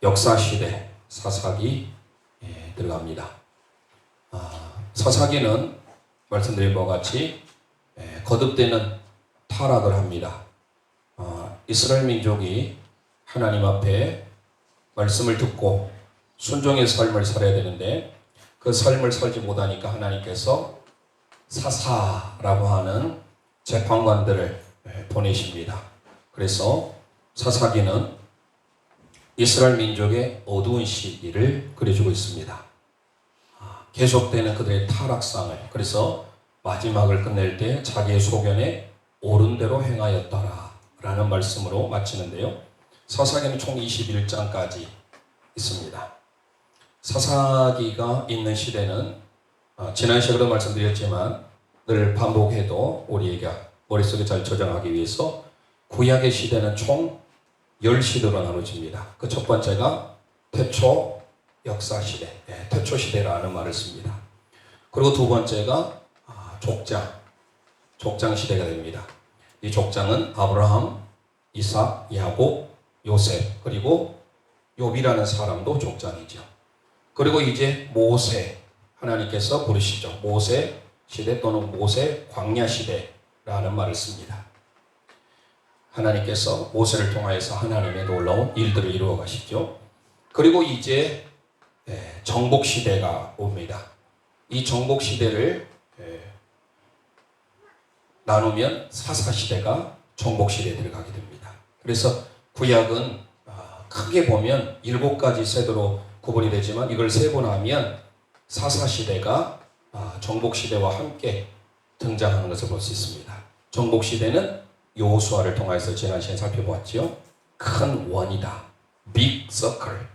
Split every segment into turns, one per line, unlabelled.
역사시대 사사기 들어갑니다. 사사기는 말씀드린 바와 같이 거듭되는 타락을 합니다. 이스라엘 민족이 하나님 앞에 말씀을 듣고 순종의 삶을 살아야 되는데 그 삶을 살지 못하니까 하나님께서 사사라고 하는 재판관들을 보내십니다. 그래서 사사기는 이스라엘 민족의 어두운 시기를 그려주고 있습니다. 계속되는 그들의 타락상을, 그래서 마지막을 끝낼 때 자기의 소견에 옳은 대로 행하였더라 라는 말씀으로 마치는데요. 사사기는 총 21장까지 있습니다. 사사기가 있는 시대는 지난 시간에도 말씀드렸지만 늘 반복해도 우리에게 머릿속에 잘 저장하기 위해서 구약의 시대는 총 10시대로 나눠집니다. 그 첫 번째가 태초 역사시대, 태초시대라는 말을 씁니다. 그리고 두 번째가 족장시대가 됩니다. 이 족장은 아브라함, 이삭, 야곱, 요셉, 그리고 욥이라는 사람도 족장이죠. 그리고 이제 모세, 하나님께서 부르시죠. 모세 시대 또는 모세 광야 시대라는 말을 씁니다. 하나님께서 모세를 통하여서 하나님의 놀라운 일들을 이루어 가시죠. 그리고 이제 정복 시대가 옵니다. 이 정복 시대를 나누면 사사 시대가 정복 시대에 들어가게 됩니다. 그래서 구약은 크게 보면 7가지 세대로 구분이 되지만 이걸 세분하면 사사 시대가 정복 시대와 함께 등장하는 것을 볼 수 있습니다. 정복 시대는 여호수아를 통해서 지난 시간에 살펴보았죠. 큰 원이다. 빅 서클.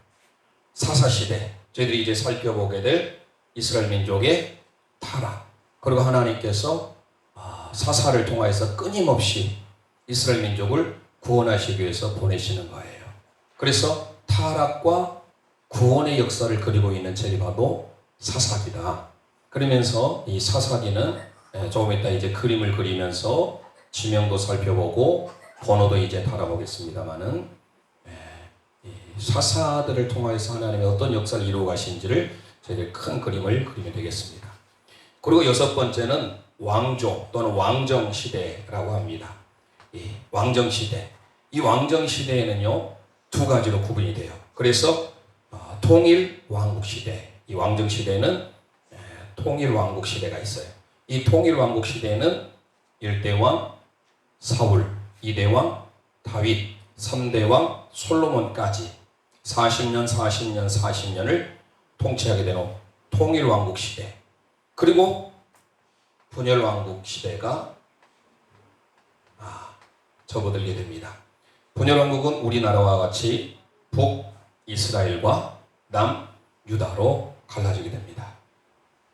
사사시대. 저희들이 이제 살펴보게 될 이스라엘 민족의 타락. 그리고 하나님께서 사사를 통해서 끊임없이 이스라엘 민족을 구원하시기 위해서 보내시는 거예요. 그래서 타락과 구원의 역사를 그리고 있는 책이 바로 사사기다. 그러면서 이 사사기는 조금 이따 이제 그림을 그리면서 지명도 살펴보고 번호도 이제 달아보겠습니다만은 사사들을 통해서 하나님의 어떤 역사를 이루어 가신지를 저희들 큰 그림을 그리면 되겠습니다. 그리고 6번째는 왕조 또는 왕정시대라고 합니다. 이 왕정시대. 이 왕정시대에는요 2가지로 구분이 돼요. 그래서 통일왕국시대. 이 왕정시대는 통일왕국시대가 있어요. 이 통일왕국시대는 1대왕 사울, 2대왕 다윗, 3대왕 솔로몬까지 40년을 통치하게 되는 통일왕국 시대. 그리고 분열왕국 시대가 접어들게 됩니다. 분열왕국은 우리나라와 같이 북이스라엘과 남유다로 갈라지게 됩니다.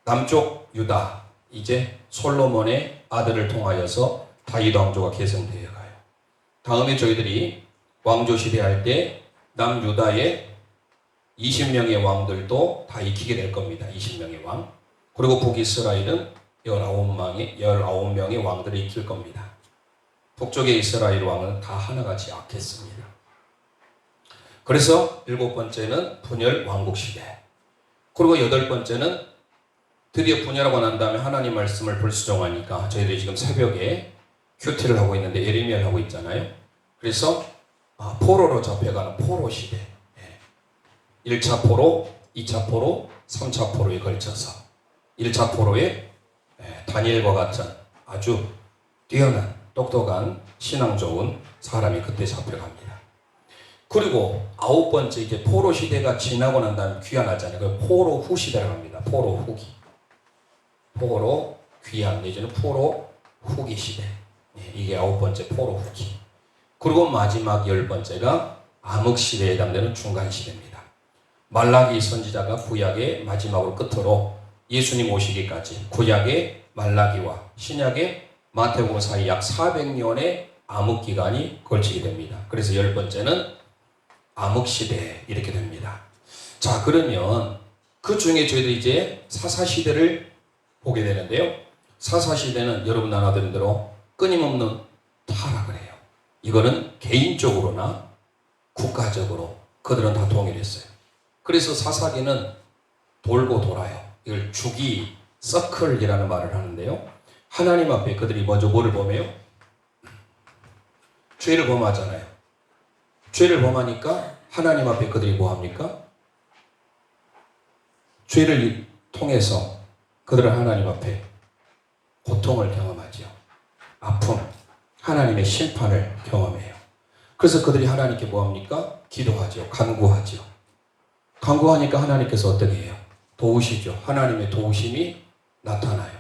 남쪽 유다, 이제 솔로몬의 아들을 통하여서 다윗 왕조가 계승되어 가요. 다음에 저희들이 왕조 시대 할 때 남유다의 20명의 왕들도 다 익히게 될 겁니다. 20명의 왕. 그리고 북이스라엘은 19명의 왕들을 익힐 겁니다. 북쪽의 이스라엘 왕은 다 하나같이 악했습니다. 그래서 7번째는 분열 왕국 시대. 그리고 8번째는 드디어 분열하고 난 다음에 하나님 말씀을 불수종하니까 저희들이 지금 새벽에 큐티를 하고 있는데 예레미야를 하고 있잖아요. 그래서 포로로 잡혀가는 포로 시대. 1차 포로, 2차 포로, 3차 포로에 걸쳐서 1차 포로에 다니엘과 같은 아주 뛰어난 똑똑한 신앙 좋은 사람이 그때 잡혀갑니다. 그리고 9번째 이제 포로 시대가 지나고 난 다음에 귀환하잖아요. 그 포로 후 시대라고 합니다. 포로 후기. 포로 귀환 내지는 포로 후기 시대. 이게 9번째 포로 후기. 그리고 마지막 10번째가 암흑 시대에 해당되는 중간 시대입니다. 말라기 선지자가 구약의 마지막으로 끝으로 예수님 오시기까지 구약의 말라기와 신약의 마태복음 사이 약 400년의 암흑 기간이 걸치게 됩니다. 그래서 10번째는 암흑 시대 이렇게 됩니다. 자, 그러면 그 중에 저희들이 이제 사사시대를 보게 되는데요. 사사시대는 여러분 나눠드린 대로 끊임없는 타락을 해요. 이거는 개인적으로나 국가적으로 그들은 다 동일했어요. 그래서 사사기는 돌고 돌아요. 이걸 주기, 서클이라는 말을 하는데요. 하나님 앞에 그들이 먼저 뭐를 범해요? 죄를 범하잖아요. 죄를 범하니까 하나님 앞에 그들이 뭐합니까? 죄를 통해서 그들은 하나님 앞에 고통을 경험하죠. 아픔, 하나님의 심판을 경험해요. 그래서 그들이 하나님께 뭐합니까? 기도하죠. 간구하죠. 간구하니까 하나님께서 어떻게 해요? 도우시죠. 하나님의 도우심이 나타나요.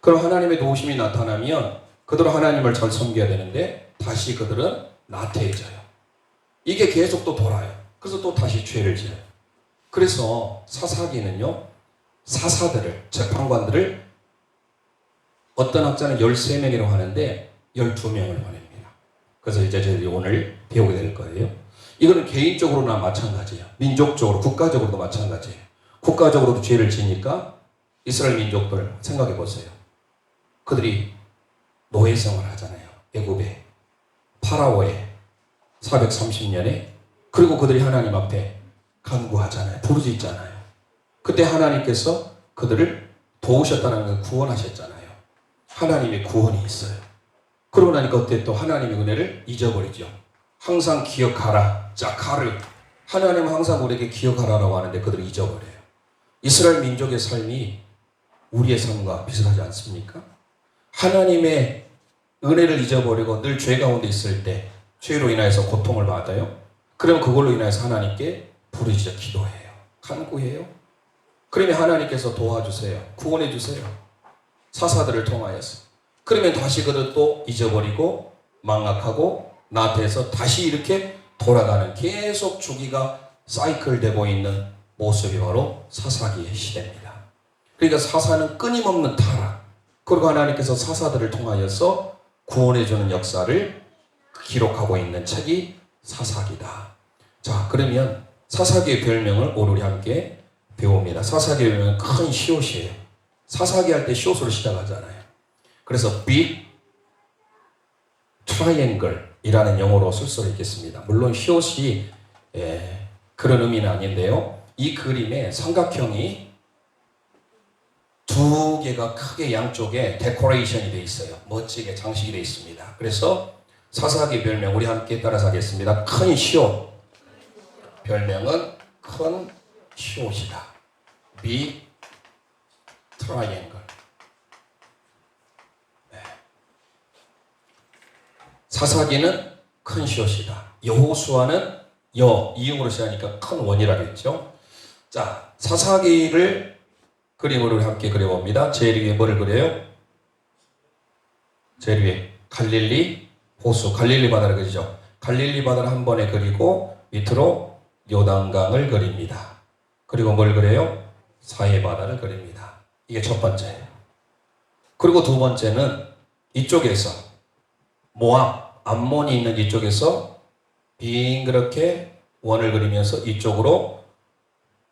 그럼 하나님의 도우심이 나타나면 그들은 하나님을 잘 섬겨야 되는데 다시 그들은 나태해져요. 이게 계속 또 돌아요. 그래서 또 다시 죄를 지어요. 그래서 사사기는요, 사사들을, 재판관들을 어떤 학자는 13명이라고 하는데 12명을 보냅니다. 그래서 이제 저희들이 오늘 배우게 될 거예요. 이거는 개인적으로나 마찬가지예요. 민족적으로, 국가적으로도 마찬가지예요. 국가적으로도 죄를 지니까 이스라엘 민족들 생각해 보세요. 그들이 노예 생활을 하잖아요. 애굽에, 파라오에 430년에, 그리고 그들이 하나님 앞에 간구하잖아요. 부르짖잖아요. 그때 하나님께서 그들을 도우셨다는 걸 구원하셨잖아요. 하나님의 구원이 있어요. 그러고 나니까 어때? 또 하나님의 은혜를 잊어버리죠. 항상 기억하라. 자카르. 하나님은 항상 우리에게 기억하라라고 하는데 그들을 잊어버려요. 이스라엘 민족의 삶이 우리의 삶과 비슷하지 않습니까? 하나님의 은혜를 잊어버리고 늘 죄 가운데 있을 때 죄로 인하여서 고통을 받아요. 그러면 그걸로 인해서 하나님께 부르짖어 기도해요. 간구해요. 그러면 하나님께서 도와주세요. 구원해 주세요. 사사들을 통하여서. 그러면 다시 그들 또 잊어버리고 망각하고 나태해서 다시 이렇게 돌아가는, 계속 주기가 사이클 되고 있는 모습이 바로 사사기의 시대입니다. 그러니까 사사는 끊임없는 타락, 그리고 하나님께서 사사들을 통하여서 구원해주는 역사를 기록하고 있는 책이 사사기다. 자, 그러면 사사기의 별명을 오늘 우리 함께 배웁니다. 사사기의 별명은 큰 시옷이에요. 사사기 할 때 시옷으로 시작하잖아요. 그래서 Big Triangle 이라는 영어로 쓸 수 있겠습니다. 물론 시옷이 그런 의미는 아닌데요. 이 그림에 삼각형이 두 개가 크게 양쪽에 데코레이션이 되어 있어요. 멋지게 장식이 되어 있습니다. 그래서 사사기 별명 우리 함께 따라서 하겠습니다. 큰 시옷. 별명은 큰 시옷이다. Big Triangle. 사사기는 큰 시옷이다. 여호수아는 이응으로 시작하니까 큰 원이라고 했죠. 자, 사사기를 그림으로 함께 그려봅니다. 제일 위에 뭐를 그려요? 제일 위에 갈릴리 호수, 갈릴리 바다를 그리죠. 갈릴리 바다를 한 번에 그리고 밑으로 요단강을 그립니다. 그리고 뭘 그려요? 사해 바다를 그립니다. 이게 첫 번째예요. 그리고 두 번째는 이쪽에서 모압, 암몬이 있는 이쪽에서 빙그렇게 원을 그리면서 이쪽으로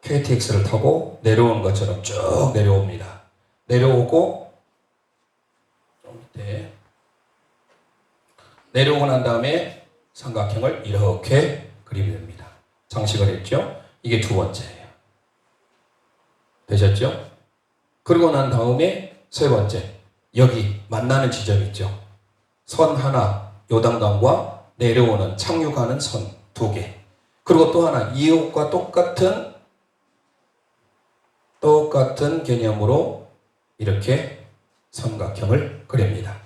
KTX를 타고 내려오는 것처럼 쭉 내려옵니다. 내려오고 좀 밑에 내려오고 난 다음에 삼각형을 이렇게 그리면 됩니다. 장식을 했죠. 이게 두 번째예요. 되셨죠? 그리고 난 다음에 세 번째, 여기 만나는 지점 있죠. 선 하나, 요단강과 내려오는 착륙하는 선 두 개. 그리고 또 하나, 이웃과 똑같은 개념으로 이렇게 삼각형을 그립니다.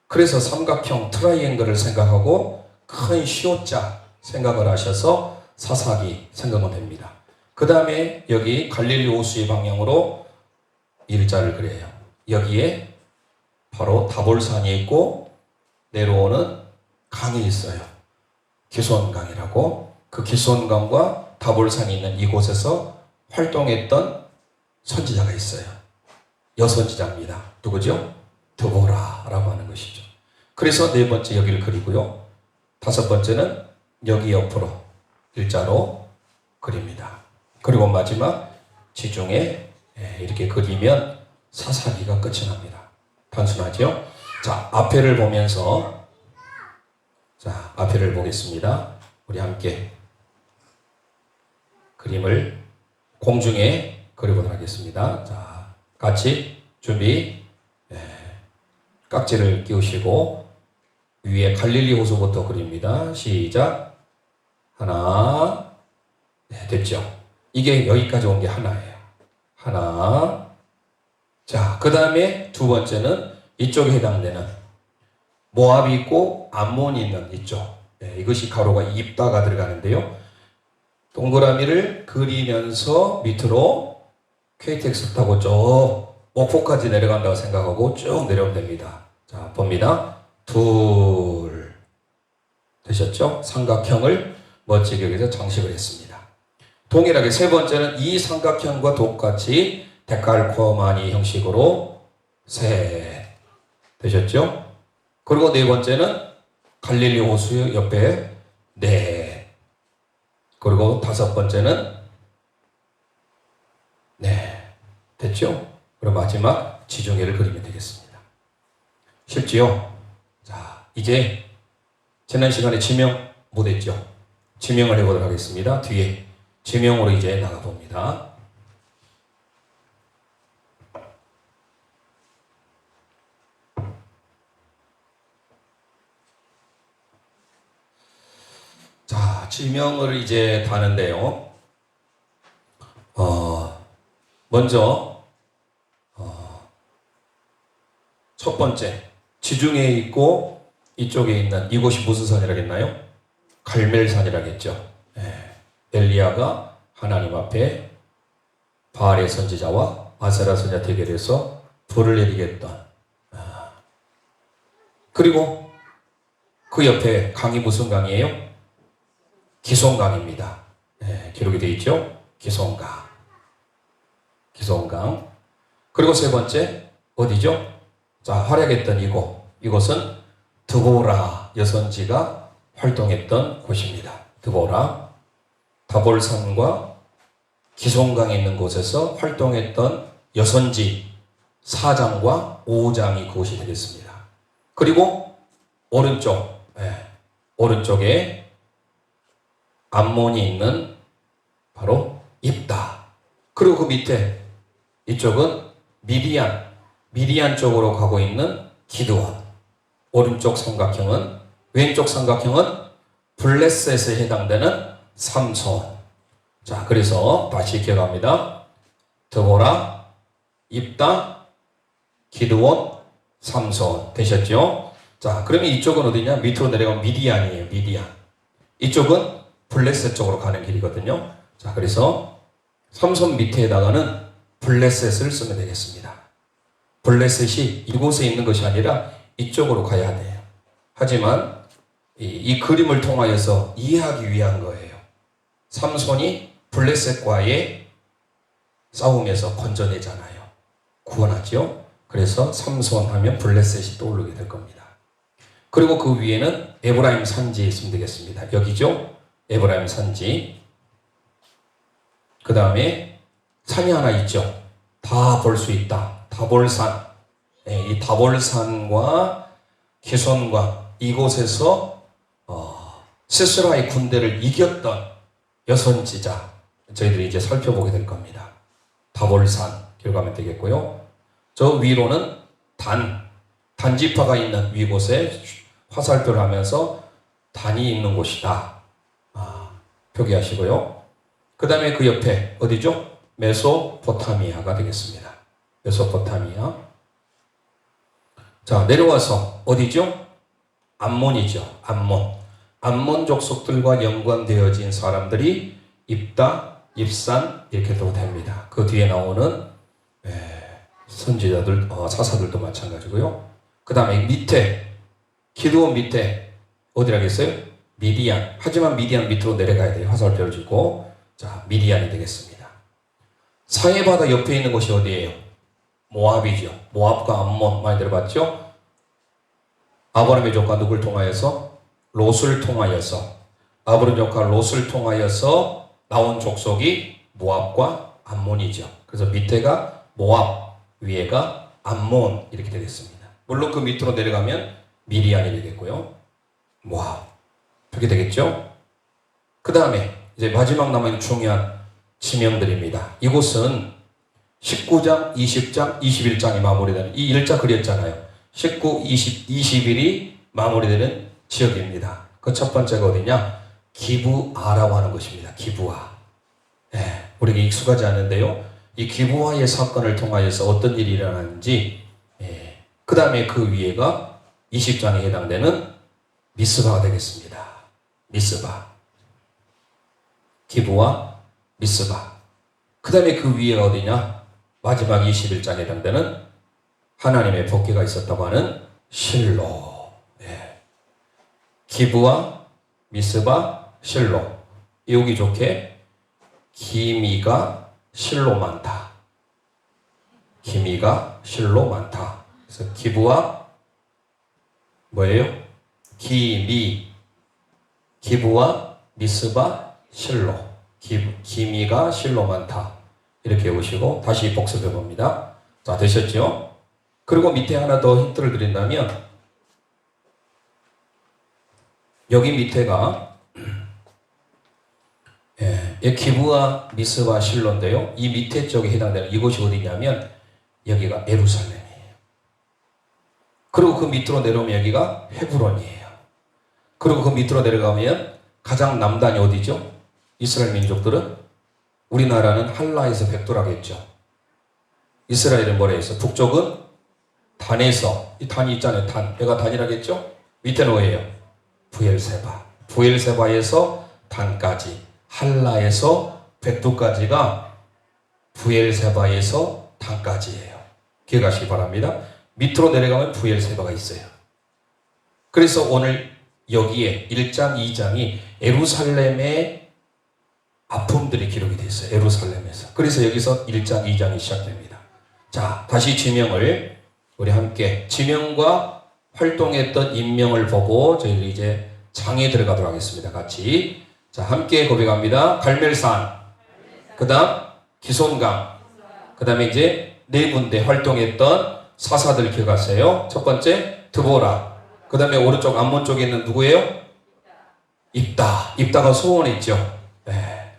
그래서 삼각형 트라이앵글을 생각하고 큰 시옷자 생각을 하셔서 사사기 생각하면 됩니다. 그 다음에 여기 갈릴리 호수의 방향으로 일자를 그려요. 여기에 바로 다볼산이 있고 내려오는 강이 있어요. 기손강이라고. 그 기손강과 다볼산이 있는 이곳에서 활동했던 선지자가 있어요. 여선지자입니다. 누구죠? 드보라라고 하는 것이죠. 그래서 네 번째 여기를 그리고요. 다섯 번째는 여기 옆으로 일자로 그립니다. 그리고 마지막 지중해 이렇게 그리면 사사기가 끝이 납니다. 단순하죠? 자, 앞에를 보면서 앞에를 보겠습니다. 우리 함께 그림을 공중에 그려보도록 하겠습니다. 자, 같이 준비. 깍지를 끼우시고 위에 갈릴리 호수부터 그립니다. 시작. 하나. 네, 됐죠? 이게 여기까지 온 게 하나예요. 하나. 자, 그 다음에 두 번째는 이쪽에 해당되는 모압이 있고 암몬이 있는 이쪽. 네, 이것이 가로가 입다가 들어가는데요. 동그라미를 그리면서 밑으로 KTX 타고 쭉 목포까지 내려간다고 생각하고 쭉 내려오면 됩니다. 자, 봅니다. 둘. 되셨죠? 삼각형을 멋지게 여기서 장식을 했습니다. 동일하게 세 번째는 이 삼각형과 똑같이 데칼코마니 형식으로 셋. 되셨죠? 그리고 네 번째는 갈릴리 호수 옆에 넷. 그리고 다섯 번째는 네. 됐죠? 그럼 마지막 지중해를 그리면 되겠습니다. 쉽지요? 자, 이제 지난 시간에 지명 못했죠? 지명을 해보도록 하겠습니다. 뒤에 지명으로 이제 나가봅니다. 자, 지명을 이제 다는데요. 먼저 첫 번째 지중해에 있고 이쪽에 있는 이곳이 무슨 산이라겠나요? 갈멜산이라겠죠. 엘리야가 하나님 앞에 바알의 선지자와 아세라 선지자 대결해서 불을 내리겠던. 그리고 그 옆에 강이 무슨 강이에요? 기송강입니다. 기록이 되어 있죠? 기송강. 기송강. 그리고 세 번째 어디죠? 자, 활약했던 이곳은 드보라 여선지가 활동했던 곳입니다. 드보라. 다볼산과 기송강에 있는 곳에서 활동했던 여선지 4장과 5장이 그곳이 되겠습니다. 그리고 오른쪽에 암몬이 있는 바로 입다. 그리고 그 밑에 이쪽은 미디안 쪽으로 가고 있는 기드온. 오른쪽 삼각형은, 왼쪽 삼각형은 블레셋에 해당되는 삼손. 자, 그래서 다시 기억합니다. 드보라, 입다, 기드온, 삼손. 되셨죠? 자, 그러면 이쪽은 어디냐? 밑으로 내려가면 미디안이에요. 미디안. 이쪽은 블레셋 쪽으로 가는 길이거든요. 자, 그래서 삼손 밑에다가는 블레셋을 쓰면 되겠습니다. 블레셋이 이곳에 있는 것이 아니라 이쪽으로 가야 돼요. 하지만 이 그림을 통하여서 이해하기 위한 거예요. 삼손이 블레셋과의 싸움에서 건져내잖아요. 구원하죠. 그래서 삼손 하면 블레셋이 떠오르게 될 겁니다. 그리고 그 위에는 에브라임 산지에 있으면 되겠습니다. 여기죠. 에브라임 산지. 그 다음에 산이 하나 있죠. 다 볼 수 있다. 다볼산. 이 다볼산과 기손과 이곳에서 시스라의 군대를 이겼던 여선지자 저희들이 이제 살펴보게 될 겁니다. 다볼산 기억하면 되겠고요. 저 위로는 단지파가 있는 이곳에 화살표를 하면서 단이 있는 곳이다. 표기하시고요. 그 다음에 그 옆에 어디죠? 메소포타미아가 되겠습니다. 메소포타미아. 자, 내려와서 어디죠? 암몬이죠. 암몬 족속들과 연관되어진 사람들이 입다, 입산 이렇게 또 됩니다. 그 뒤에 나오는 선지자들, 사사들도 마찬가지고요. 그 다음에 밑에 기드온 밑에 어디라겠어요? 미디안. 하지만 미디안 밑으로 내려가야 돼요. 화살표를 짚고. 자, 미디안이 되겠습니다. 사해바다 옆에 있는 곳이 어디예요? 모압이죠. 모압과 암몬 많이 들어봤죠? 아브라함의 조카 누굴 통하여서? 롯을 통하여서. 아브라함 조카 롯을 통하여서 나온 족속이 모압과 암몬이죠. 그래서 밑에가 모압, 위에가 암몬 이렇게 되겠습니다. 물론 그 밑으로 내려가면 미디안이 되겠고요. 모압. 그렇게 되겠죠? 그 다음에 이제 마지막 남아있는 중요한 지명들입니다. 이곳은 19장, 20장, 21장이 마무리되는 이 일자 그렸잖아요. 19, 20, 21이 마무리되는 지역입니다. 그 첫 번째가 어디냐? 기브아라고 하는 것입니다. 기브아. 네, 우리에게 익숙하지 않은데요. 이 기브아의 사건을 통하여서 어떤 일이 일어나는지, 그 다음에 그 위에가 20장에 해당되는 미스바가 되겠습니다. 미스바. 기브아, 미스바. 그 다음에 그 위에가 어디냐? 마지막 21장에 해당되는 하나님의 복귀가 있었다고 하는 실로. 기브아, 미스바, 실로. 이오기 좋게 기미가 실로 많다. 기미가 실로 많다. 그래서 기브아 뭐예요? 기미. 기브아, 미스바, 실로. 기미가 실로 많다. 이렇게 보시고 다시 복습해 봅니다. 자, 되셨죠? 그리고 밑에 하나 더 힌트를 드린다면 여기 밑에가 기브아, 미스바, 실로인데요. 이 밑에 쪽에 해당되는 이곳이 어디냐면 여기가 예루살렘이에요. 그리고 그 밑으로 내려오면 여기가 헤브론이에요. 그리고 그 밑으로 내려가면 가장 남단이 어디죠? 이스라엘 민족들은 우리나라는 할라에서 백두라겠죠. 이스라엘은 뭐라 했어? 북쪽은 단에서, 이 단이 있잖아요. 단. 얘가 단이라겠죠? 밑에는 뭐예요? 부엘세바. 부엘세바에서 단까지. 할라에서 백두까지가 부엘세바에서 단까지예요. 기억하시기 바랍니다. 밑으로 내려가면 부엘세바가 있어요. 그래서 오늘 여기에 1장, 2장이 예루살렘의 아픔들이 기록이 되어 있어요. 예루살렘에서. 그래서 여기서 1장, 2장이 시작됩니다. 자, 다시 지명을 우리 함께 지명과 활동했던 인명을 보고 저희들이 이제 장에 들어가도록 하겠습니다. 같이. 자, 함께 고백합니다. 갈멜산. 그 다음 기손강. 그 다음에 이제 네 군데 활동했던 사사들 기억하세요. 첫 번째 드보라. 그 다음에 오른쪽 암몬 쪽에 있는 누구예요? 입다. 입다가 소원했죠.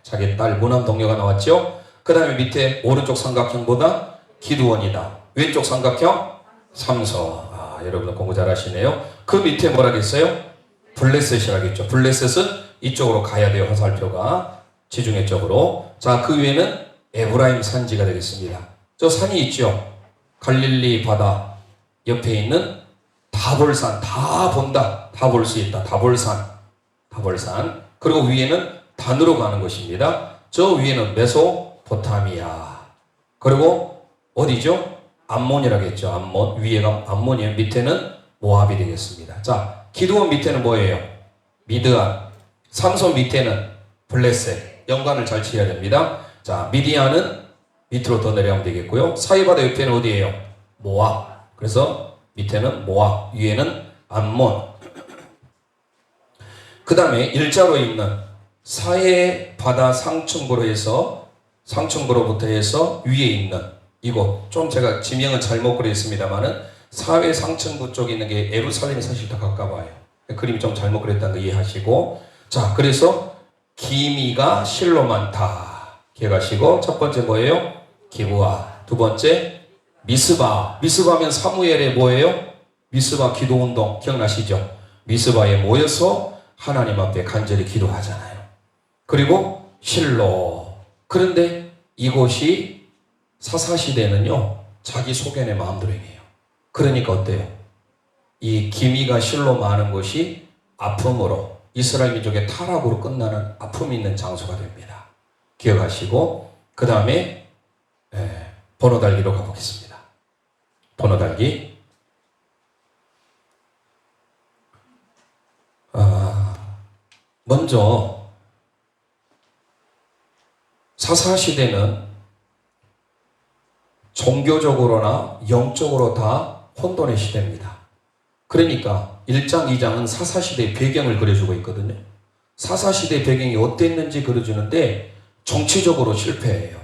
자기 딸 무남 동료가 나왔죠. 그 다음에 밑에 오른쪽 삼각형보다 기드원이다. 왼쪽 삼각형 삼서. 여러분 공부 잘하시네요. 그 밑에 뭐라겠어요? 블레셋이라겠죠. 블레셋은 이쪽으로 가야 돼요. 화살표가 지중해 쪽으로. 자, 그 위에는 에브라임 산지가 되겠습니다. 저 산이 있죠. 갈릴리 바다 옆에 있는 다볼산. 다 본다. 다 볼 수 있다. 다볼산. 다볼산. 그리고 위에는 단으로 가는 것입니다. 저 위에는 메소포타미아. 그리고 어디죠? 암몬이라겠죠. 암몬. 위에가 암몬이에요. 밑에는 모압이 되겠습니다. 자, 기드온 밑에는 뭐예요? 미드안. 삼손 밑에는 블레셋. 연관을 잘 치어야 됩니다. 자, 미디안은 밑으로 더 내려가면 되겠고요. 사이바다 옆에는 어디예요? 모압. 그래서 밑에는 모압, 위에는 암몬. 그 다음에 일자로 있는 사해 바다 상층부로부터 해서 위에 있는 이곳. 좀 제가 지명은 잘못 그렸습니다만은 사해 상층부 쪽에 있는 게 예루살렘이 사실 더 가까워요. 그림이 좀 잘못 그렸다는 거 이해하시고. 자, 그래서 기미가 실로 많다. 기억하시고. 첫 번째 뭐예요? 기브아. 두 번째 미스바. 미스바면 사무엘의 뭐예요? 미스바 기도운동 기억나시죠? 미스바에 모여서 하나님 앞에 간절히 기도하잖아요. 그리고 실로. 그런데 이곳이 사사시대는요, 자기 소견의 마음드림이에요. 그러니까 어때요? 이 기미가 실로 많은 곳이 아픔으로, 이스라엘 민족의 타락으로 끝나는 아픔이 있는 장소가 됩니다. 기억하시고. 그 다음에 번호 달기로 가보겠습니다. 번호 달기. 먼저 사사시대는 종교적으로나 영적으로 다 혼돈의 시대입니다. 그러니까 1장, 2장은 사사시대의 배경을 그려주고 있거든요. 사사시대의 배경이 어땠는지 그려주는데 정치적으로 실패해요.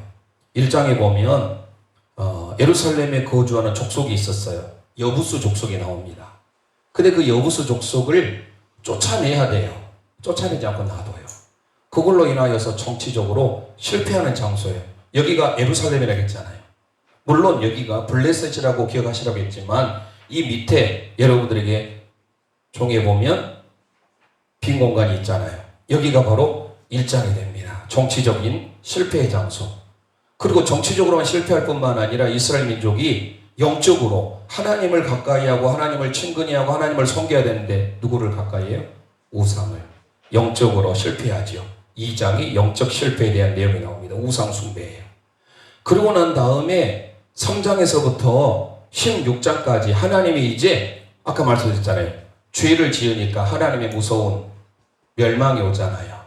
1장에 보면 예루살렘에 거주하는 족속이 있었어요. 여부수 족속이 나옵니다. 근데 그 여부수 족속을 쫓아내야 돼요. 쫓아내지 않고 놔둬요. 그걸로 인하여서 정치적으로 실패하는 장소예요. 여기가 예루살렘이라고 했잖아요. 물론 여기가 블레셋이라고 기억하시라고 했지만 이 밑에 여러분들에게 종이에 보면 빈 공간이 있잖아요. 여기가 바로 일장이 됩니다. 정치적인 실패의 장소. 그리고 정치적으로만 실패할 뿐만 아니라 이스라엘 민족이 영적으로 하나님을 가까이 하고 하나님을 친근히 하고 하나님을 섬겨야 되는데 누구를 가까이 해요? 우상을. 영적으로 실패하죠. 2장이 영적 실패에 대한 내용이 나옵니다. 우상 숭배예요. 그리고 난 다음에 3장에서부터 16장까지 하나님이 이제 아까 말씀드렸잖아요. 죄를 지으니까 하나님의 무서운 멸망이 오잖아요.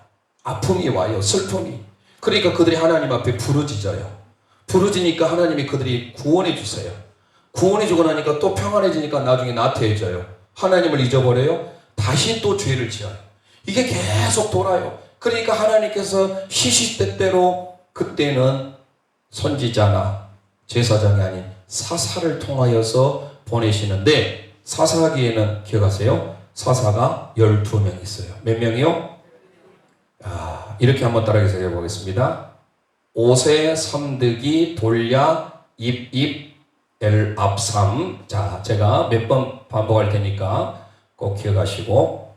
아픔이 와요. 슬픔이. 그러니까 그들이 하나님 앞에 부르짖어요. 부르짖으니까 하나님이 그들이 구원해 주세요. 구원해 주고 나니까 또 평안해지니까 나중에 나태해져요. 하나님을 잊어버려요. 다시 또 죄를 지어요. 이게 계속 돌아요. 그러니까 하나님께서 시시때때로 그때는 선지자나 제사장이 아닌 사사를 통하여서 보내시는데 사사기에는 기억하세요? 사사가 12명 있어요. 몇 명이요? 이렇게 한번 따라해서 해보겠습니다. 오세, 삼드기, 돌야, 입입, 엘압삼. 자, 제가 몇 번 반복할 테니까 꼭 기억하시고.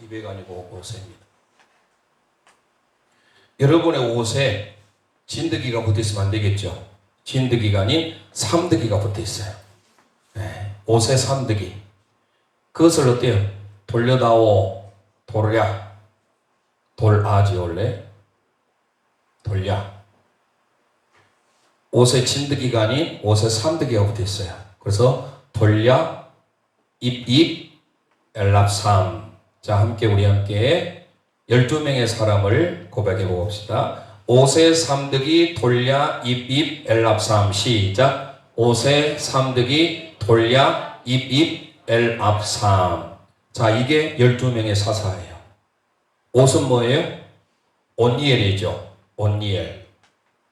입에가 아니고 옷입니다. 여러분의 옷에 진드기가 붙어 있으면 안 되겠죠. 진드기가 아닌 삼드기가 붙어 있어요. 네, 옷에 삼드기. 그것을 어때요? 돌려다오, 돌야, 돌아지 원래 돌야. 옷에 진드기가 아닌 옷에 삼드기가 붙어 있어요. 그래서 돌야, 입입, 엘랍삼. 자, 우리 함께 12명의 사람을 고백해 봅시다. 오세, 삼드기, 돌야, 입입, 엘랍삼. 시작. 오세, 삼드기, 돌야, 입입, 엘압삼. 자, 이게 12명의 사사예요. 옷은 뭐예요? 온니엘이죠. 온니엘.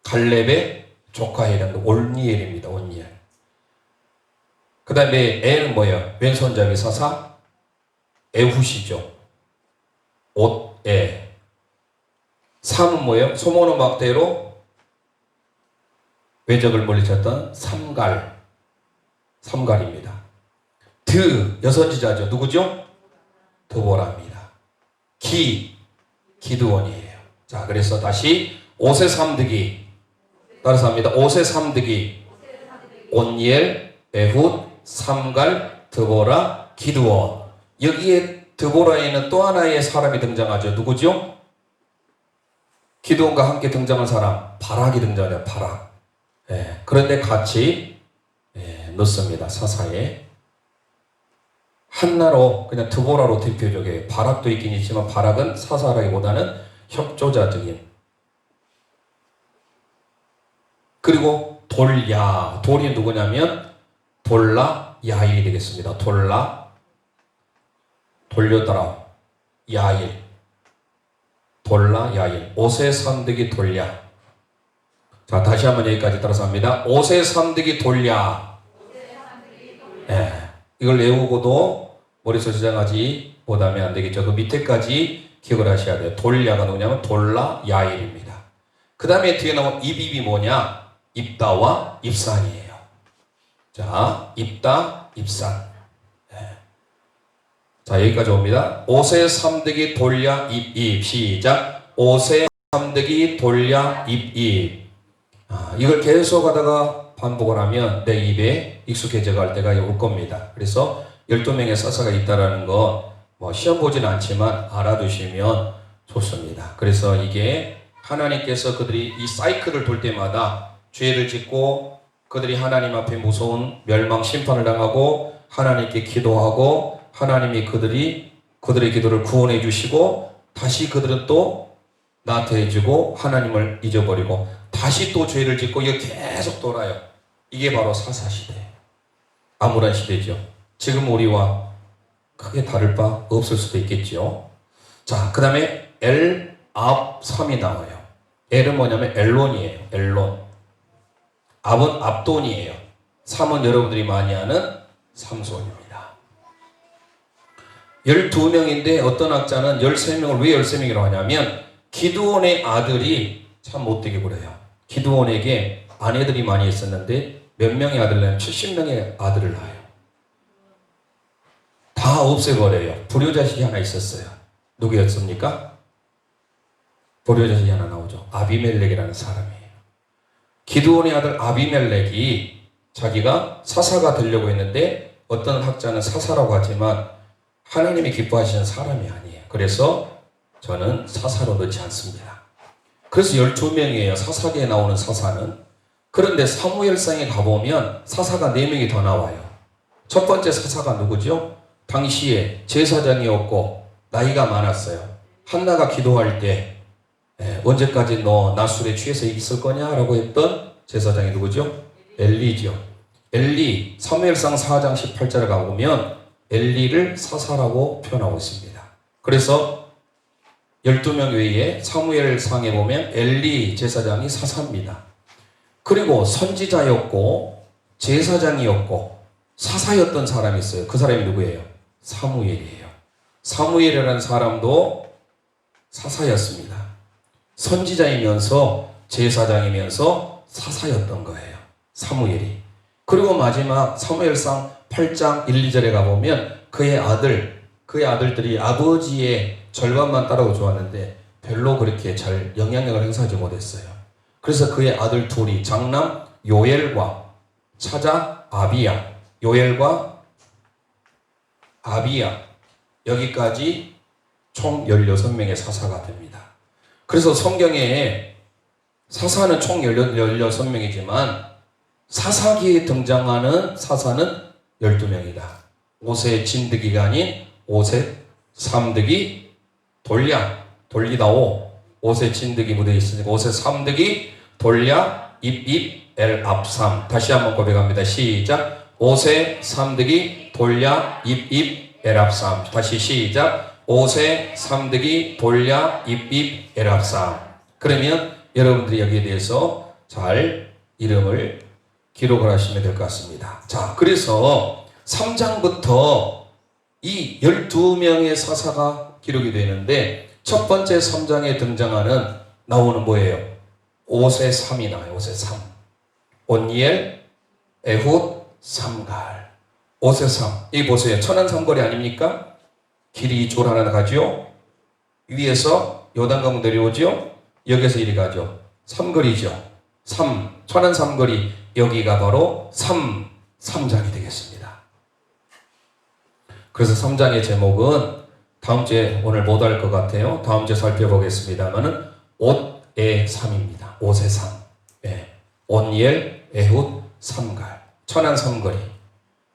갈렙의 조카에 이름도 온니엘입니다. 온니엘. 그 다음에 엘은 뭐예요? 왼손잡이 사사? 에훗이죠. 옷에. 삼은 뭐예요? 소모노 막대로 외적을 물리쳤던 삼갈입니다. 여선지자죠. 누구죠? 드보라입니다. 기드원이에요. 자, 그래서 다시 옷의 삼드기 따라서 합니다. 옷의 삼드기 온니엘, 에훗, 삼갈, 드보라, 기드원. 여기에 드보라에는 또 하나의 사람이 등장하죠. 누구죠? 기드온과 함께 등장한 사람 바락이 등장해요. 바락. 그런데 같이 넣습니다. 사사에. 한나로 그냥 드보라로 대표적이에요. 바락도 있긴 있지만 바락은 사사라기보다는 협조자적인. 그리고 돌야. 돌이 누구냐면 돌라 야일이 되겠습니다. 돌려더라 야일. 돌라 야일. 오세 삼드기 돌야. 자, 다시 한번 여기까지 따라서 합니다. 오세 삼드기 돌야. 이걸 외우고도 머릿속에 저장하지 못하면 안 되겠죠. 그 밑에까지 기억을 하셔야 돼요. 돌야가 누구냐면 돌라 야일입니다. 그 다음에 뒤에 나온 입입이 뭐냐? 입다와 입산이에요. 자, 입다, 입산. 자, 여기까지 옵니다. 오세 삼드기 돌야 입입. 시작. 오세 삼드기 돌야 입입. 이걸 계속 하다가 반복을 하면 내 입에 익숙해져 갈 때가 올 겁니다. 그래서 12명의 사사가 있다라는 거 시험 보지는 않지만 알아두시면 좋습니다. 그래서 이게 하나님께서 그들이 이 사이클을 돌 때마다 죄를 짓고 그들이 하나님 앞에 무서운 멸망 심판을 당하고 하나님께 기도하고 하나님이 그들의 기도를 구원해 주시고 다시 그들은 또 나태해지고 하나님을 잊어버리고 다시 또 죄를 짓고 이게 계속 돌아요. 이게 바로 사사시대예요. 암울한 시대죠. 지금 우리와 크게 다를 바 없을 수도 있겠죠. 자, 그 다음에 엘압삼이 나와요. 엘은 뭐냐면 엘론이에요. 엘론. 압은 압돈이에요. 삼은 여러분들이 많이 아는 삼손입니다. 12명인데 어떤 학자는 13명을 왜 13명이라고 하냐면 기드온의 아들이 참 못되게 굴어요. 기드온에게 아내들이 많이 있었는데 몇 명의 아들을 낳으면 70명의 아들을 낳아요. 다 없애버려요. 불효자식이 하나 있었어요. 누구였습니까? 불효자식이 하나 나오죠. 아비멜렉이라는 사람이에요. 기드온의 아들 아비멜렉이 자기가 사사가 되려고 했는데 어떤 학자는 사사라고 하지만 하나님이 기뻐하시는 사람이 아니에요. 그래서 저는 사사로 넣지 않습니다. 그래서 12명이에요. 사사기에 나오는 사사는. 그런데 사무엘상에 가보면 사사가 4명이 더 나와요. 첫 번째 사사가 누구죠? 당시에 제사장이었고 나이가 많았어요. 한나가 기도할 때 언제까지 너 낮술에 취해서 있을 거냐? 라고 했던 제사장이 누구죠? 엘리죠. 엘리, 사무엘상 4장 18절에 가보면 엘리를 사사라고 표현하고 있습니다. 그래서 12명 외에 사무엘상에 보면 엘리 제사장이 사사입니다. 그리고 선지자였고 제사장이었고 사사였던 사람이 있어요. 그 사람이 누구예요? 사무엘이에요. 사무엘이라는 사람도 사사였습니다. 선지자이면서 제사장이면서 사사였던 거예요. 사무엘이. 그리고 마지막 사무엘상 8장 1, 2절에 가보면 그의 아들들이 아버지의 절반만 따르고 좋았는데 별로 그렇게 잘 영향력을 행사하지 못했어요. 그래서 그의 아들 둘이 장남 요엘과 차자 아비야, 요엘과 아비야, 여기까지 총 16명의 사사가 됩니다. 그래서 성경에 사사는 총 16명이지만 사사기에 등장하는 사사는 12명이다. 오세 진드기가 아닌 오세 삼드기 돌리다오. 오세 진드기 무대에 있으니까 오세 삼드기 돌랴 입입 엘압삼. 다시 한번 고백합니다. 시작. 오세 삼드기 돌랴 입입 엘압삼. 다시 시작. 오세 삼드기 돌랴 입입 엘압삼. 그러면 여러분들이 여기에 대해서 잘 이름을 기록을 하시면 될 것 같습니다. 자, 그래서 3장부터 이 12명의 사사가 기록이 되는데 첫 번째 3장에 등장하는 나오는 뭐예요? 오세 3이 나와요. 오세 3. 온니엘, 에훗, 삼갈. 오세 3. 여기 보세요. 천안 삼거리 아닙니까? 길이 이쪽으로 하나 가죠. 위에서 요단강 내려오죠. 여기서 이리 가죠. 삼거리죠. 천안 삼거리. 여기가 바로 3장이 되겠습니다. 그래서 3장의 제목은 다음 주에 오늘 못 할 것 같아요. 다음 주에 살펴보겠습니다만은 옷의 3입니다. 옷의 3. 예. 온니엘, 에훗, 삼갈. 천안 삼거리.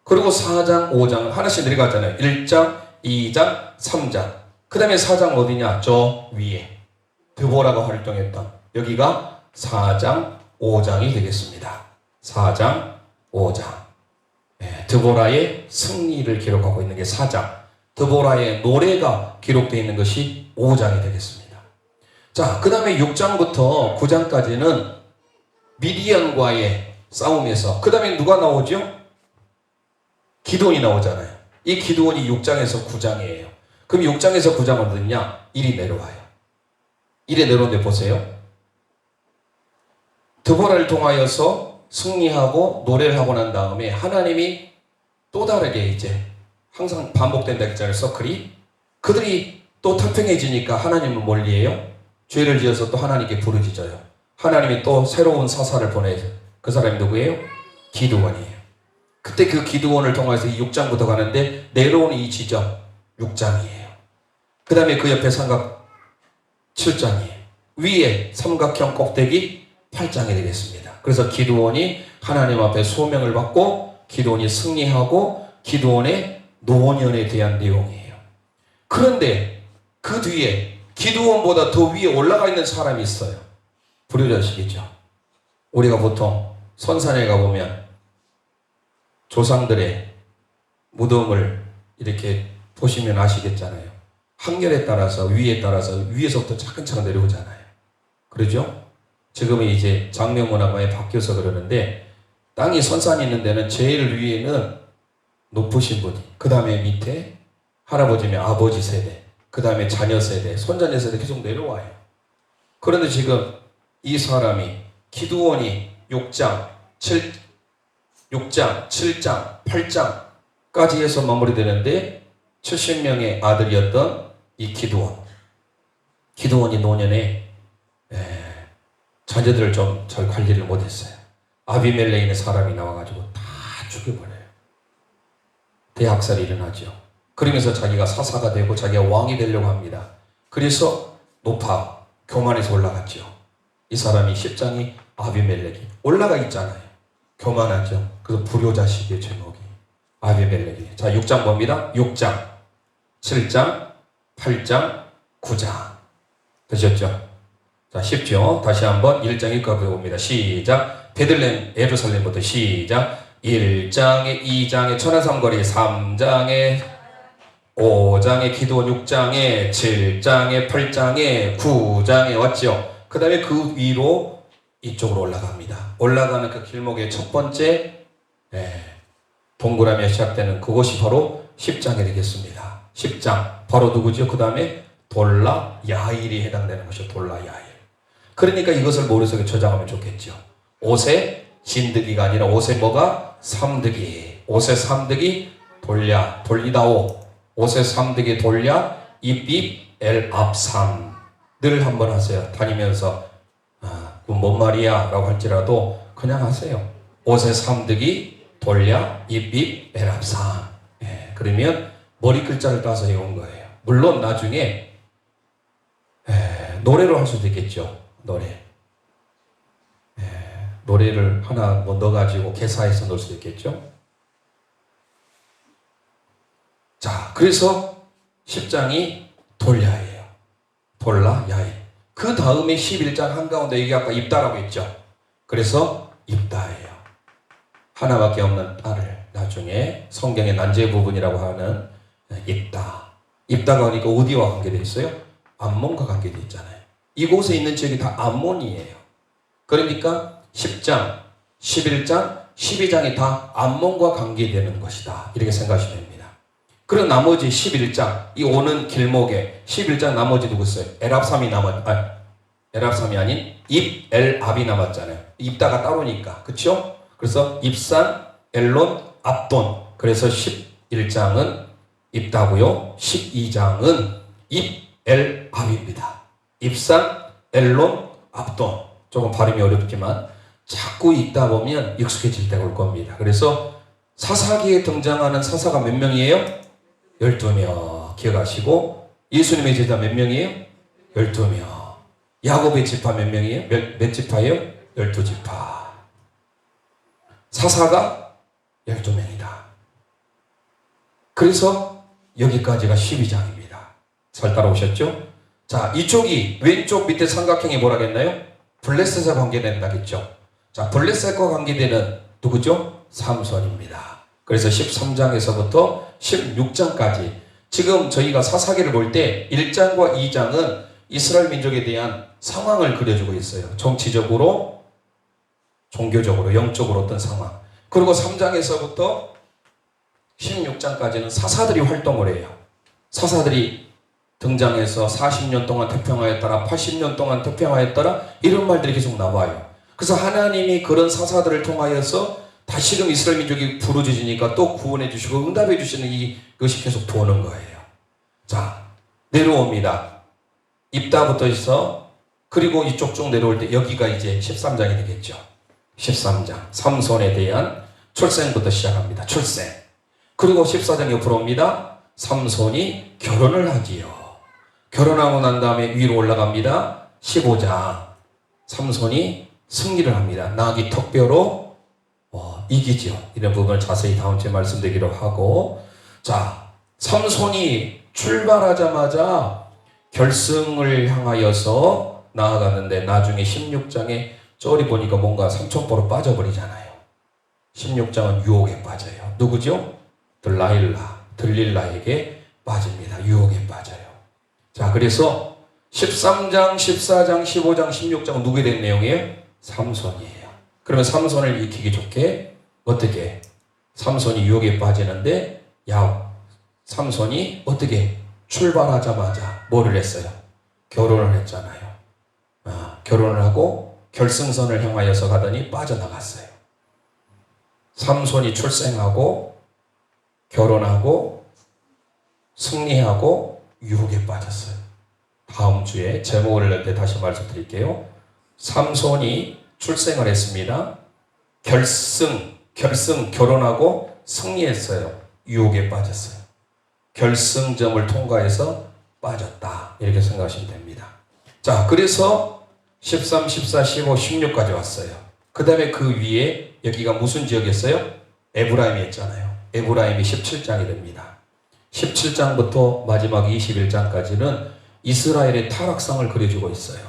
그리고 4장, 5장 하나씩 내려갔잖아요. 1장, 2장, 3장. 그 다음에 4장 어디냐? 저 위에. 드보라가 활동했던 여기가 4장, 5장이 되겠습니다. 4장, 5장. 드보라의 승리를 기록하고 있는 게 4장. 드보라의 노래가 기록되어 있는 것이 5장이 되겠습니다. 자, 그 다음에 6장부터 9장까지는 미디안과의 싸움에서, 그 다음에 누가 나오죠? 기드온이 나오잖아요. 이 기드온이 6장에서 9장이에요. 그럼 6장에서 9장은 어디냐? 1이 내려와요. 1에 내려오는데 보세요. 드보라를 통하여서 승리하고 노래를 하고 난 다음에 하나님이 또 다르게 이제 항상 반복된다 했잖아요. 서클이. 그들이 또 태평해지니까 하나님은 멀리해요. 죄를 지어서 또 하나님께 부르짖어요. 하나님이 또 새로운 사사를 보내죠. 그 사람이 누구예요? 기드온이에요. 그때 그 기드온을 통해서 6장부터 가는데 내려오는 이 지점 6장이에요. 그 다음에 그 옆에 삼각 7장이에요. 위에 삼각형 꼭대기 8장이 되겠습니다. 그래서 기드온이 하나님 앞에 소명을 받고 기드온이 승리하고 기드온의 노년에 대한 내용이에요. 그런데 그 뒤에 기드온보다 더 위에 올라가 있는 사람이 있어요. 불효자식이죠. 우리가 보통 선산에 가보면 조상들의 무덤을 이렇게 보시면 아시겠잖아요. 학렬에 따라서 위에 따라서 위에서부터 차근차근 내려오잖아요. 그러죠? 지금은 이제 장명문화가 많이 바뀌어서 그러는데 땅이 선산이 있는 데는 제일 위에는 높으신 분이, 그 다음에 밑에 할아버지면 아버지 세대, 그 다음에 자녀 세대, 손자녀 세대 계속 내려와요. 그런데 지금 이 사람이 기드온이 6장, 7장, 8장까지 해서 마무리되는데 70명의 아들이었던 이 기드온이 노년에 자녀들을 좀 잘 관리를 못했어요. 아비멜렉이라는 사람이 나와가지고 다 죽여버려요. 대학살이 일어나죠. 그러면서 자기가 사사가 되고 자기가 왕이 되려고 합니다. 그래서 높아 교만해서 올라갔죠. 이 사람이 10장이 아비멜렉이 올라가 있잖아요. 교만하죠. 그래서 불효자식의 제목이 아비멜렉이. 자, 6장 봅니다. 6장, 7장, 8장, 9장 되셨죠? 자, 쉽죠? 다시 한번 1장 읽어봅니다. 시작. 베들레헴 예루살렘부터 시작. 1장에 2장에 천하삼거리, 3장에 5장에 기드온, 6장에 7장에 8장에 9장에 왔죠. 그 다음에 그 위로 이쪽으로 올라갑니다. 올라가는 그 길목의 첫 번째 동그라미가 시작되는 그곳이 바로 10장이 되겠습니다. 10장 바로 누구죠? 그 다음에 돌라 야일이 해당되는 것이죠. 돌라 야일. 그러니까 이것을 머릿속에 저장하면 좋겠죠. 옷의 진드기가 아니라 옷의 뭐가? 삼드기. 옷의 삼드기 돌리다오. 옷의 삼드기 돌랴 입입 엘 압삼. 늘 한번 하세요. 다니면서 뭔 말이야 라고 할지라도 그냥 하세요. 옷의 삼드기 돌랴 입입 엘 압삼. 그러면 머리 글자를 따서 해온 거예요. 물론 나중에 노래로 할 수도 있겠죠. 노래를 하나 뭐 넣어가지고 개사해서 넣을 수도 있겠죠. 자, 그래서 10장이 돌야예요. 돌라 야일. 그 다음에 11장 한가운데 여기 아까 입다라고 했죠. 그래서 입다예요. 하나밖에 없는 딸을 나중에 성경의 난제 부분이라고 하는 입다가 오니까 어디와 관계되어 있어요? 암몬과 관계되어 있잖아요. 이곳에 있는 지역이 다 암몬이에요. 그러니까 10장, 11장, 12장이 다 암몬과 관계되는 것이다. 이렇게 생각하시면 됩니다. 그리고 나머지 11장, 이 오는 길목에 11장 나머지 누구 있어요? 에랍삼이 에랍삼이 아닌 입엘압이 남았잖아요. 입다가 따로니까. 그렇죠? 그래서 입산, 엘론, 압돈. 그래서 11장은 입다고요. 12장은 입엘압입니다. 입산, 엘론, 압돈. 조금 발음이 어렵지만 자꾸 읽다 보면 익숙해질 때가 올 겁니다. 그래서 사사기에 등장하는 사사가 몇 명이에요? 12명. 기억하시고 예수님의 제자 몇 명이에요? 12명. 야곱의 지파 몇 명이에요? 몇 지파예요? 12지파. 사사가 12명이다. 그래서 여기까지가 12장입니다. 잘 따라오셨죠? 자, 이쪽이 왼쪽 밑에 삼각형이 뭐라겠나요? 블레셋과 관계된다겠죠. 자, 블레셋과 관계되는 누구죠? 삼손입니다. 그래서 13장에서부터 16장까지 지금 저희가 사사기를 볼 때 1장과 2장은 이스라엘 민족에 대한 상황을 그려주고 있어요. 정치적으로, 종교적으로, 영적으로 어떤 상황. 그리고 3장에서부터 16장까지는 사사들이 활동을 해요. 사사들이 등장해서 40년 동안 태평하였더라, 80년 동안 태평하였더라, 이런 말들이 계속 나와요. 그래서 하나님이 그런 사사들을 통하여서 다시금 이스라엘 민족이 부르짖으니까 또 구원해 주시고 응답해 주시는 이것이 계속 도는 거예요. 자, 내려옵니다. 입다부터 해서 그리고 이쪽 쭉 내려올 때 여기가 이제 13장이 되겠죠. 13장 삼손에 대한 출생부터 시작합니다. 출생. 그리고 14장 옆으로 옵니다. 삼손이 결혼을 하지요. 결혼하고 난 다음에 위로 올라갑니다. 15장 삼손이 승리를 합니다. 나귀 턱뼈로 이기죠. 이런 부분을 자세히 다음 주에 말씀드리기로 하고, 자, 삼손이 출발하자마자 결승을 향하여서 나아갔는데 나중에 16장에 쫄이 보니까 뭔가 삼천포로 빠져버리잖아요. 16장은 유혹에 빠져요. 누구죠? 들릴라에게 빠집니다. 유혹에 빠져요. 자, 그래서 13장, 14장, 15장, 16장은 누구에 대한 내용이에요? 삼손이에요. 그러면 삼손을 익히기 좋게 어떻게? 삼손이 유혹에 빠지는데 삼손이 어떻게? 출발하자마자 뭐를 했어요? 결혼을 했잖아요. 결혼을 하고 결승선을 향하여서 가더니 빠져나갔어요. 삼손이 출생하고 결혼하고 승리하고 유혹에 빠졌어요. 다음 주에 제목을 낼 때 다시 말씀드릴게요. 삼손이 출생을 했습니다. 결혼하고 승리했어요. 유혹에 빠졌어요. 결승점을 통과해서 빠졌다. 이렇게 생각하시면 됩니다. 자, 그래서 13, 14, 15, 16까지 왔어요. 그 다음에 그 위에 여기가 무슨 지역이었어요? 에브라임이었잖아요. 에브라임이 17장이 됩니다. 17장부터 마지막 21장까지는 이스라엘의 타락상을 그려주고 있어요.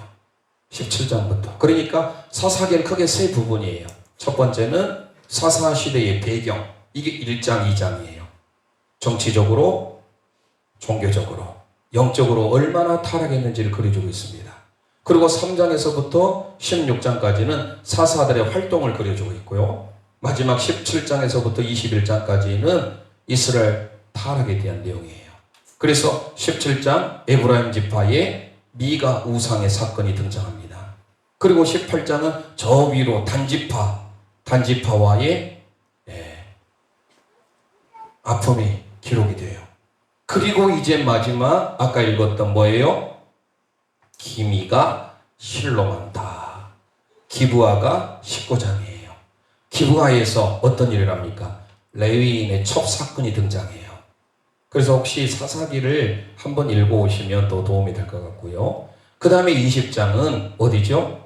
17장부터. 그러니까 사사기는 크게 세 부분이에요. 첫 번째는 사사시대의 배경. 이게 1장, 2장이에요. 정치적으로, 종교적으로, 영적으로 얼마나 타락했는지를 그려주고 있습니다. 그리고 3장에서부터 16장까지는 사사들의 활동을 그려주고 있고요. 마지막 17장에서부터 21장까지는 이스라엘 타락에 대한 내용이에요. 그래서 17장 에브라임 지파의 미가 우상의 사건이 등장합니다. 그리고 18장은 저 위로 단지파와의 아픔이 기록이 돼요. 그리고 이제 마지막 아까 읽었던 뭐예요? 기미가 실로만다. 기브아가 19장이에요. 기브아에서 어떤 일을 합니까? 레위인의 첩사건이 등장해요. 그래서 혹시 사사기를 한번 읽어오시면 더 도움이 될 것 같고요. 그 다음에 20장은 어디죠?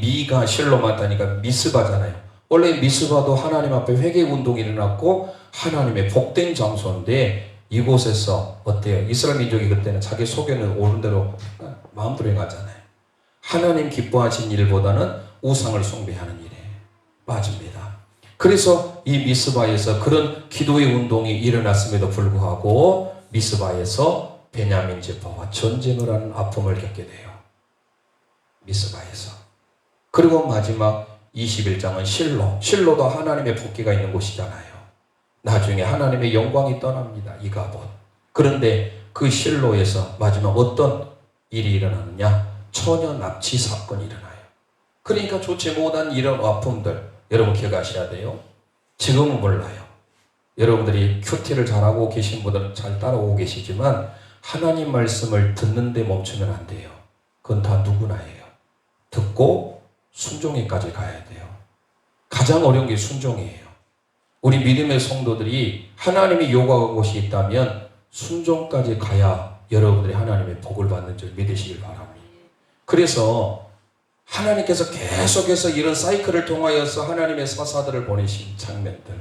미가 실로만다니까 미스바잖아요. 원래 미스바도 하나님 앞에 회개운동이 일어났고 하나님의 복된 장소인데 이곳에서 어때요? 이스라엘 민족이 그때는 자기 소견을 옳은 대로 마음대로 행하잖아요. 하나님 기뻐하신 일보다는 우상을 숭배하는 일에 빠집니다. 그래서 이 미스바에서 그런 기도의 운동이 일어났음에도 불구하고 미스바에서 베냐민 지파와 전쟁을 하는 아픔을 겪게 돼요. 미스바에서. 그리고 마지막 21장은 실로도 하나님의 복귀가 있는 곳이잖아요. 나중에 하나님의 영광이 떠납니다. 이가봇. 그런데 그 실로에서 마지막 어떤 일이 일어나느냐? 처녀 납치 사건이 일어나요. 그러니까 좋지 못한 이런 아픔들 여러분 기억하셔야 돼요. 지금은 몰라요. 여러분들이 큐티를 잘하고 계신 분들은 잘 따라오고 계시지만 하나님 말씀을 듣는데 멈추면 안 돼요. 그건 다 누구나 해요. 듣고 순종에까지 가야 돼요. 가장 어려운 게 순종이에요. 우리 믿음의 성도들이 하나님이 요구하는 것이 있다면 순종까지 가야 여러분들이 하나님의 복을 받는 줄 믿으시길 바랍니다. 그래서 하나님께서 계속해서 이런 사이클을 통하여서 하나님의 사사들을 보내신 장면들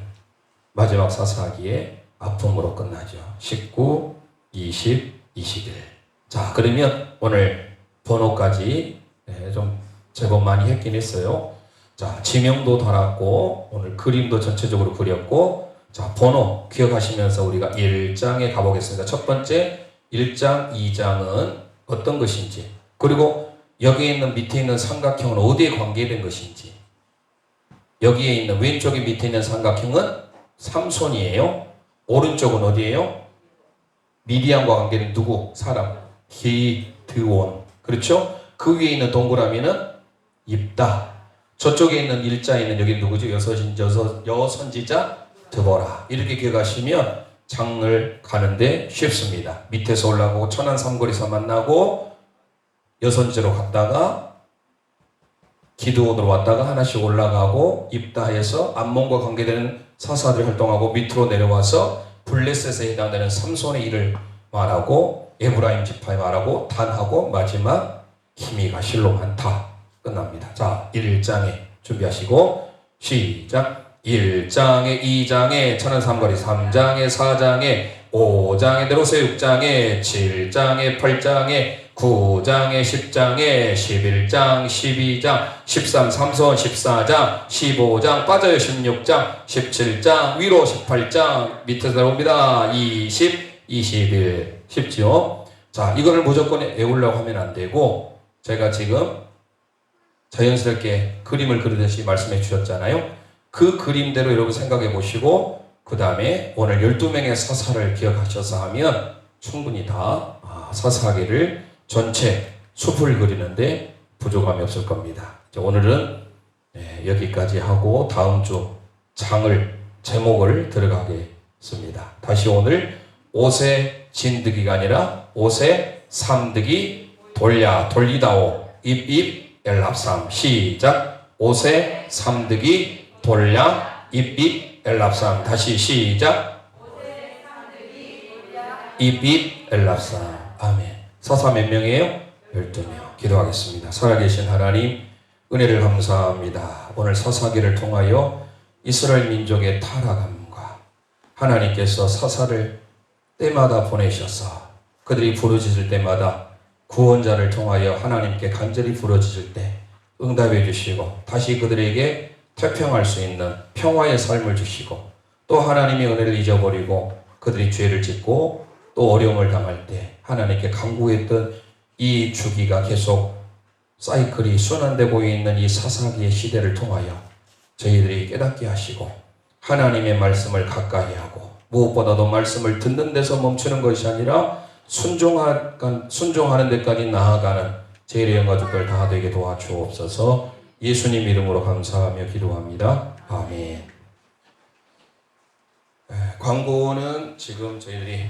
마지막 사사기에 아픔으로 끝나죠. 19, 20, 21. 자, 그러면 오늘 번호까지 좀 제법 많이 했긴 했어요. 자, 지명도 달았고 오늘 그림도 전체적으로 그렸고 자, 번호 기억하시면서 우리가 1장에 가보겠습니다. 첫 번째 1장, 2장은 어떤 것인지 그리고 여기에 있는 밑에 있는 삼각형은 어디에 관계된 것인지 여기에 있는 왼쪽에 밑에 있는 삼각형은 삼손이에요. 오른쪽은 어디예요? 미디안과 관계된 누구? 사람. 기드온. 그렇죠? 그 위에 있는 동그라미는 입다. 저쪽에 있는 일자에는 여기 누구죠? 여선지자 드보라. 이렇게 기억하시면 장을 가는데 쉽습니다. 밑에서 올라가고 천안 삼거리에서 만나고 여선지로 갔다가 기드온으로 왔다가 하나씩 올라가고 입다해서 암몬과 관계되는 사사들이 활동하고 밑으로 내려와서 블레셋에 해당되는 삼손의 일을 말하고 에브라임 지파에 말하고 단하고 마지막 기미가 실로만다 끝납니다. 자, 1장에 준비하시고 시작. 1장에 2장에 천안 삼거리 3장에 4장에 5장에 들어오세요. 6장에 7장에 8장에 9장에 10장에 11장 12장 13 3선 14장 15장 빠져요. 16장 17장 위로 18장 밑에서 나옵니다. 20 21 쉽죠? 자, 이거를 무조건 외우려고 하면 안 되고 제가 지금 자연스럽게 그림을 그리듯이 말씀해 주셨잖아요. 그 그림대로 여러분 생각해 보시고 그 다음에 오늘 12명의 사사를 기억하셔서 하면 충분히 다 사사기를 전체 숲을 그리는데 부족함이 없을 겁니다. 오늘은 여기까지 하고 다음 주 장을 제목을 들어가겠습니다. 다시 오늘 옷의 진드기가 아니라 옷의 삼드기 돌리다오 입입 엘랍삼 시작. 옷의 삼드기 돌랴 입입 엘랍삼 다시 시작. 입입 엘랍삼 아멘. 사사 몇 명이에요? 12명. 기도하겠습니다. 살아계신 하나님 은혜를 감사합니다. 오늘 사사기를 통하여 이스라엘 민족의 타락함과 하나님께서 사사를 때마다 보내셔서 그들이 부르짖을 때마다 구원자를 통하여 하나님께 간절히 부르짖을 때 응답해 주시고 다시 그들에게 태평할 수 있는 평화의 삶을 주시고 또 하나님의 은혜를 잊어버리고 그들이 죄를 짓고 또 어려움을 당할 때 하나님께 간구했던 이 주기가 계속 사이클이 순환되고 있는 이 사사기의 시대를 통하여 저희들이 깨닫게 하시고 하나님의 말씀을 가까이 하고 무엇보다도 말씀을 듣는 데서 멈추는 것이 아니라 순종하는 데까지 나아가는 제1의 영가족들 다 되게 도와주옵소서. 예수님 이름으로 감사하며 기도합니다. 아멘. 광고는 지금 저희들이